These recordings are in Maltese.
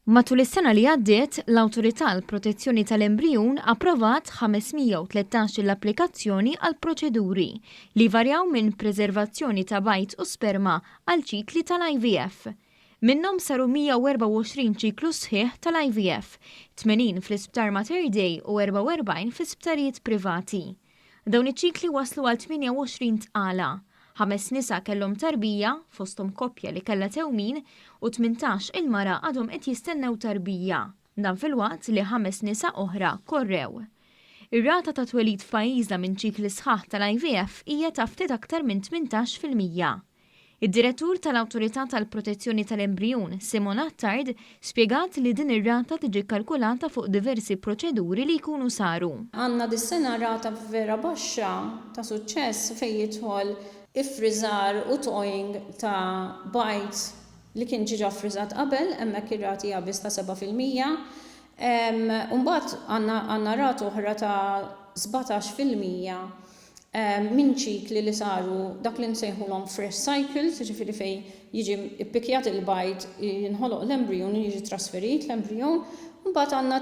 Matul is-sena li għaddiet, l-Awtorità għall Protezzjoni tal-Embrijun approvat 513 l-applikazzjoni għal proċeduri li varjaw minn preservazzjoni ta' bajt u sperma għal ċikli tal-IVF. Minnhom saru 124 ċiklu sħiħ tal-IVF, 80 fl-Isptar Mater Dei u 44 fl-isptarijiet privati. Dawn iċ-ċikli waslu għal 28 tqala. 5 nisa kellhom tarbija, fosthom koppja li kellha tewmin, u 18 il-mara għadhom qed jistennew tarbija. Dan fil-waqt li 5 nisa oħra korrew. Ir-rata ta' twelid f'pajjiżna minn ċikli sħaħ tal-IVF hija ta' ftit aktar minn 18%. Id-direttur tal-Awtorità tal-Protezzjoni tal-Embrijun, Simon Attard, spjegat li din ir-rata tiġi kalkulata fuq diversi proċeduri li jkunu saru. Għandna dis-sena rata vera baxxa ta' suċċess fejn jidħol ifriżar u towing ta' bajt li kien ġiġa friżat qabel, hemmhekk ir-rati hija biss ta' 7%. Mbagħad għandna rata oħra ta' 17% minn ċikli li saru dak li nsejħulhom fresh cycles, jiġifieri fejn jiġi ippikjat il-bajt, jinħoloq l-embryon, jiġi trasferit l-embryon, u mbagħad għandna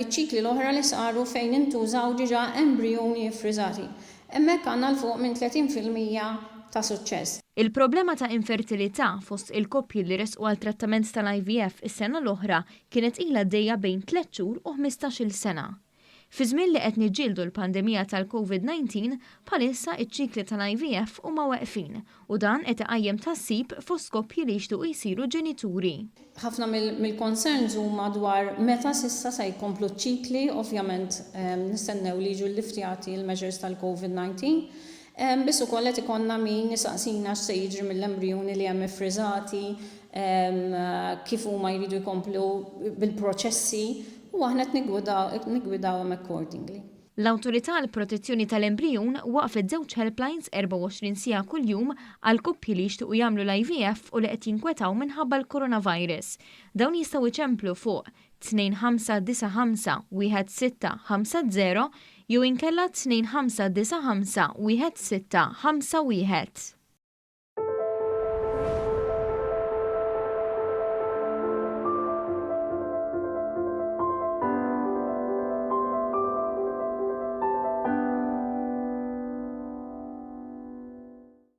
iċ-ċikli l-oħra li saru fejn intużaw ġiġa embrjoni friżati. Hemmhekk għandna l fuq minn 30% ta' suċċess. Il-problema ta' infertilità fost il-koppji li resqu għal trattament tal-IVF is-sena l-oħra kienet ilha għaddejja bejn 3 xhur u 15-il sena. Fi żmien li qed niġġieldu l-pandemija tal-COVID-19, bħalissa iċ-ċikli tal-IVF huma weqfin u dan qed iqajjem tassib fost koppji li jixtiequ jsiru ġenituri. Ħafna mill-concerns huma dwar meta s'issa se jkomplu ċikli, ovvjament nistennew li jiġu liftjati l-measures tal-COVID-19. Biss ukoll qed ikonna min nisaqsina x'se jiġri mill-embrjuni li hemm iffriżati, kif huma jridu jkomplu bil-proċessi, u aħna qed nigwidawhom accordingly. L-Awtorità għall Protezzjoni tal-Embrijun waqfet żewġ helplines 24 siegħa kuljum għal koppji li jixtiequ jagħmlu l-IVF u li qed jinkwetaw minħabba l-coronavirus. Dawn jistgħu jċemplu fuq 2595 1650 jew inkella 2595 1651.